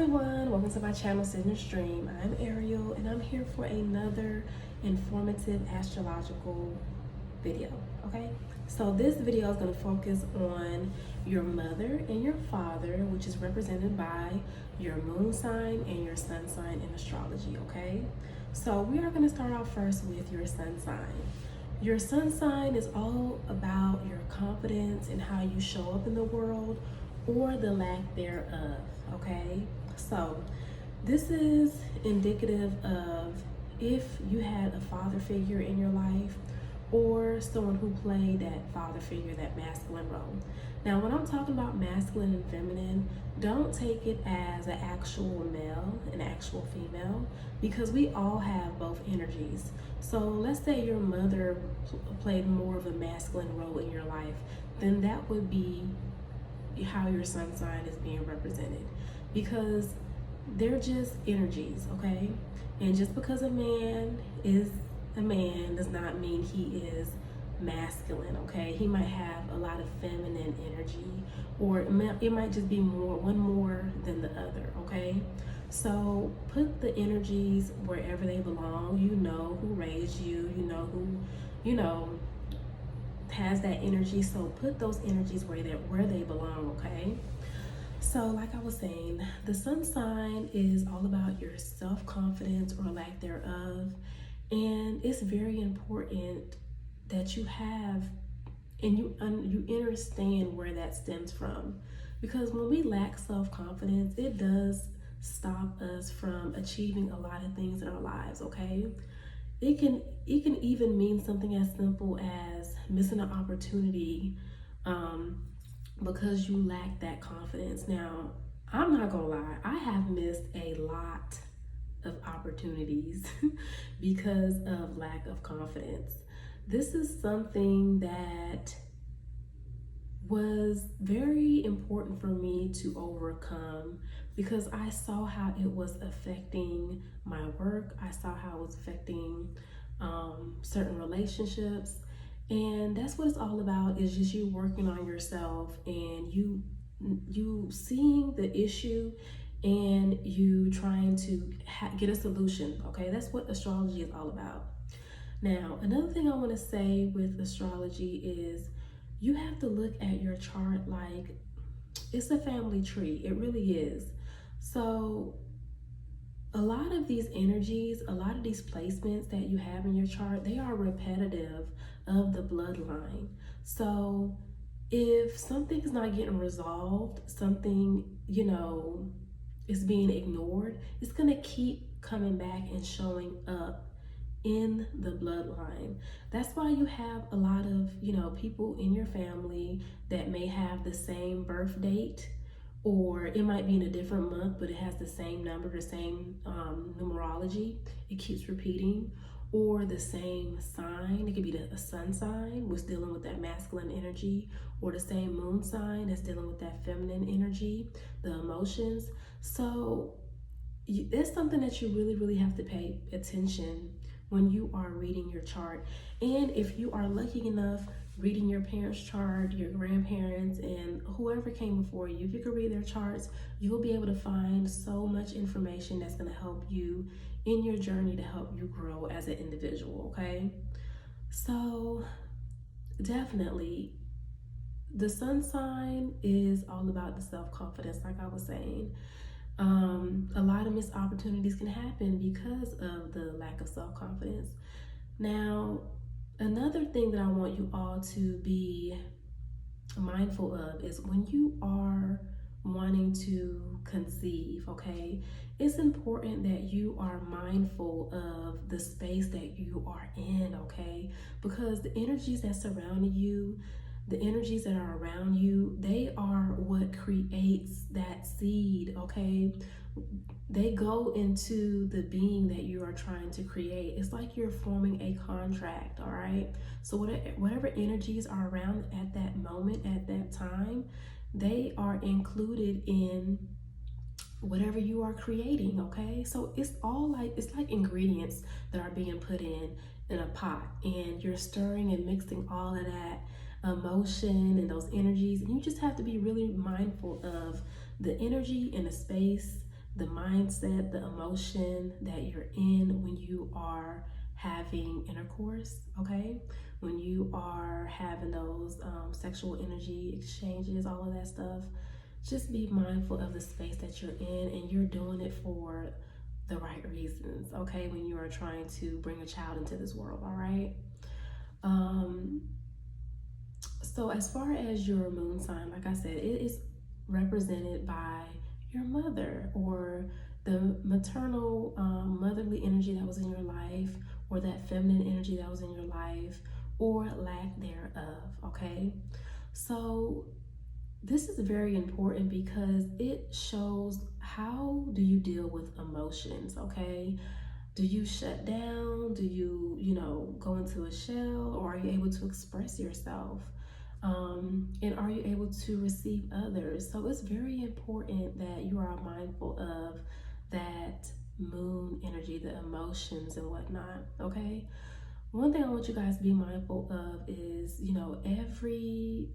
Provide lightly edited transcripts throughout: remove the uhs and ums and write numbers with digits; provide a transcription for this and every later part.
everyone, welcome to my channel Signature Stream. I'm Ariel and I'm here for another informative astrological video. Okay, so this video is going to focus on your mother and your father, which is represented by your moon sign and your sun sign in astrology. Okay, so we are going to start off first with your sun sign. Your sun sign is all about your confidence and how you show up in the world, or the lack thereof. Okay, so this is indicative of if you had a father figure in your life or someone who played that father figure, that masculine role. Now, when I'm talking about masculine and feminine, don't take it as an actual male and actual female, because we all have both energies. So let's say your mother played more of a masculine role in your life, then that would be how your sun sign is being represented, because they're just energies. Okay, and just because a man is a man does not mean he is masculine. Okay, he might have a lot of feminine energy, or it might just be one more than the other. Okay, so put the energies wherever they belong. You know who raised you, you know who has that energy, so put those energies where they belong. Okay, so like I was saying, the sun sign is all about your self-confidence or lack thereof, and it's very important that you have and you understand where that stems from, because when we lack self-confidence, it does stop us from achieving a lot of things in our lives. Okay, it can even mean something as simple as missing an opportunity because you lack that confidence. Now, I'm not gonna lie, I have missed a lot of opportunities because of lack of confidence. This is something that was very important for me to overcome, because I saw how it was affecting my work. I saw how it was affecting certain relationships, and that's what it's all about, is just you working on yourself and you seeing the issue and you trying to get a solution. Okay, that's what astrology is all about. Now, another thing I want to say with astrology is you have to look at your chart like it's a family tree. It really is. So a lot of these energies, a lot of these placements that you have in your chart, they are repetitive of the bloodline. So if something's not getting resolved, something, is being ignored, it's going to keep coming back and showing up in the bloodline. That's why you have a lot of, people in your family that may have the same birth date, or it might be in a different month, but it has the same number, the same numerology. It keeps repeating. Or the same sign. It could be a sun sign, which is dealing with that masculine energy, or the same moon sign that's dealing with that feminine energy, the emotions. So it's something that you really, really have to pay attention when you are reading your chart. And if you are lucky enough reading your parents' chart, your grandparents, and whoever came before you, if you could read their charts, you'll be able to find so much information that's going to help you in your journey, to help you grow as an individual. Okay, so definitely the sun sign is all about the self-confidence, like I was saying. A lot of missed opportunities can happen because of the lack of self-confidence. Now, another thing that I want you all to be mindful of is when you are wanting to conceive. Okay, it's important that you are mindful of the space that you are in. Okay, because the energies that surround you, the energies that are around you, they are what creates that seed. Okay, they go into the being that you are trying to create. It's like you're forming a contract. All right, so whatever energies are around at that moment, at that time, they are included in whatever you are creating. Okay, so it's like ingredients that are being put in a pot, and you're stirring and mixing all of that emotion and those energies, and you just have to be really mindful of the energy and the space the mindset, the emotion that you're in when you are having intercourse, okay? When you are having those sexual energy exchanges, all of that stuff, just be mindful of the space that you're in and you're doing it for the right reasons, okay? When you are trying to bring a child into this world, all right? Um, so, as far as your moon sign, like I said, it is represented by your mother or the maternal, motherly energy that was in your life, or that feminine energy that was in your life, or lack thereof. Okay, so this is very important because it shows how do you deal with emotions. Okay, do you shut down? Do you, go into a shell, or are you able to express yourself? And are you able to receive others? So it's very important that you are mindful of that moon energy, the emotions and whatnot. Okay. One thing I want you guys to be mindful of is, every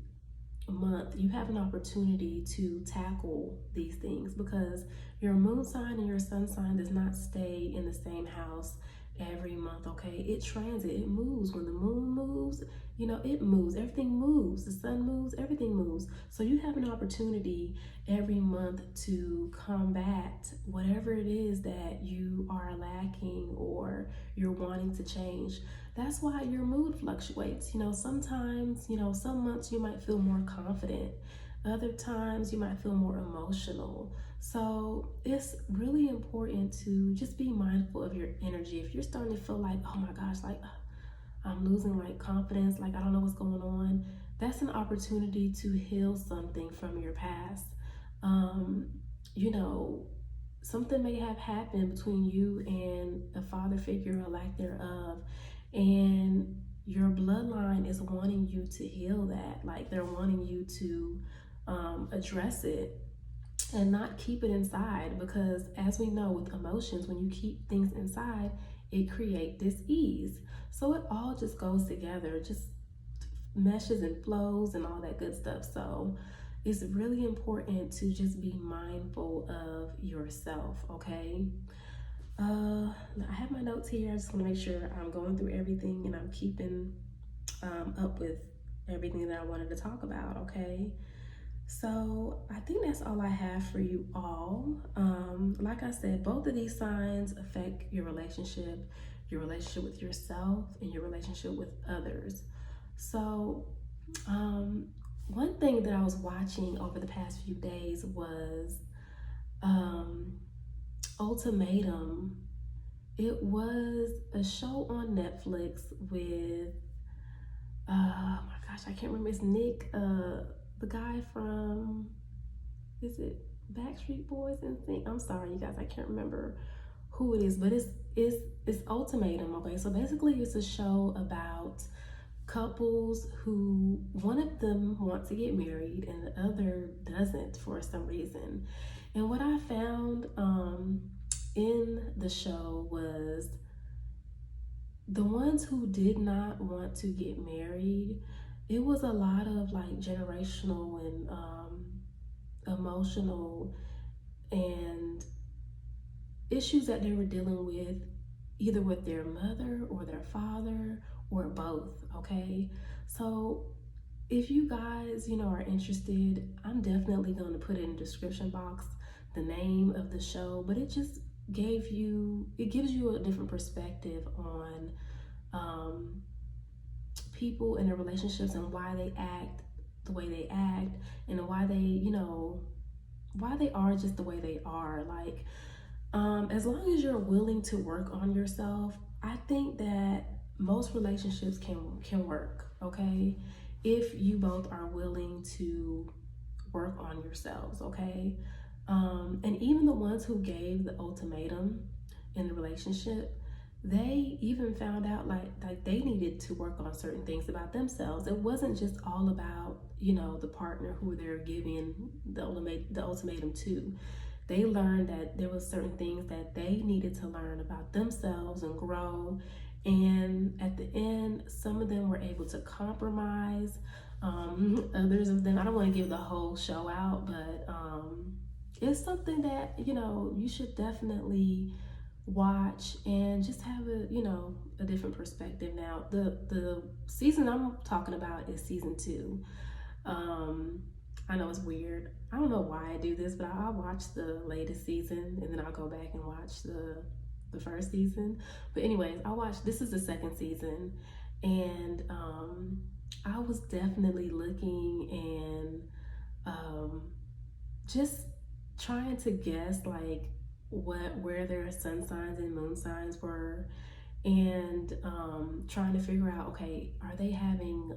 month you have an opportunity to tackle these things, because your moon sign and your sun sign does not stay in the same house every month. Okay, it moves. When the moon moves, it moves, everything moves, the sun moves, everything moves. So you have an opportunity every month to combat whatever it is that you are lacking or you're wanting to change. That's why your mood fluctuates. Sometimes, some months you might feel more confident, other times you might feel more emotional. So it's really important to just be mindful of your energy. If you're starting to feel like, oh my gosh, like I'm losing like confidence, like I don't know what's going on, that's an opportunity to heal something from your past. Um, you know, Something may have happened between you and a father figure or lack thereof, and your bloodline is wanting you to heal that. Like they're wanting you to address it and not keep it inside, because as we know with emotions, when you keep things inside, it creates dis-ease. So it all just goes together, just meshes and flows and all that good stuff. So it's really important to just be mindful of yourself. Okay, I have my notes here. I just want to make sure I'm going through everything and I'm keeping up with everything that I wanted to talk about. Okay, so I think that's all I have for you all. Like I said, both of these signs affect your relationship with yourself, and your relationship with others. So, um, one thing that I was watching over the past few days was um, Ultimatum. It was a show on Netflix with, oh my gosh, I can't remember. It's Nick, the guy from, is it Backstreet Boys and Think? I'm sorry, you guys, I can't remember who it is, but it's Ultimatum. Okay, so basically, it's a show about couples who one of them wants to get married and the other doesn't for some reason. And what I found in the show was the ones who did not want to get married, it was a lot of like generational and emotional and issues that they were dealing with, either with their mother or their father or both. Okay, so if you guys are interested, I'm definitely going to put in the description box the name of the show, but it gives you a different perspective on people and their relationships and why they act the way they act, and why they are just the way they are. Like, as long as you're willing to work on yourself, I think that most relationships can work. Okay, if you both are willing to work on yourselves. Okay, and even the ones who gave the ultimatum in the relationship, they even found out like they needed to work on certain things about themselves. It wasn't just all about the partner who they're giving the ultimatum to. They learned that there was certain things that they needed to learn about themselves and grow. And at the end, some of them were able to compromise. Others of them, I don't want to give the whole show out, but it's something that, you know, you should definitely watch and just have a, you know, a different perspective. Now, the season I'm talking about is season 2. um I know it's weird. I don't know why I do this, but I'll watch the latest season and then I'll go back and watch the first season. But anyways, I watched, this is the second season, and I was definitely looking and um just trying to guess like what where their sun signs and moon signs were, and trying to figure out, okay, are they having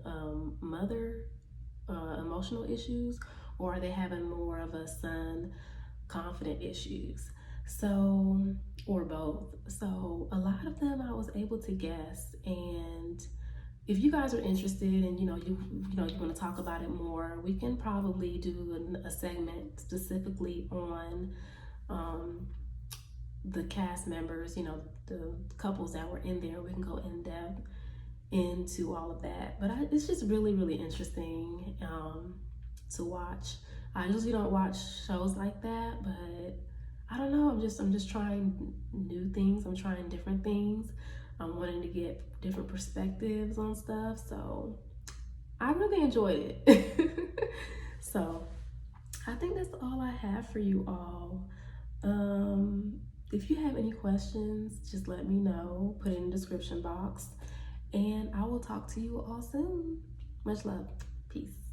mother emotional issues, or are they having more of a sun confident issues? So, or both. So a lot of them I was able to guess. And if you guys are interested and you know you want to talk about it more, we can probably do a segment specifically on um, the cast members, you know, the couples that were in there. We can go in depth into all of that. But it's just really, really interesting to watch. I usually don't watch shows like that, but I don't know. I'm just trying new things. I'm trying different things. I'm wanting to get different perspectives on stuff. So I really enjoyed it. So I think that's all I have for you all. If you have any questions, just let me know. Put it in the description box. And I will talk to you all soon. Much love. Peace.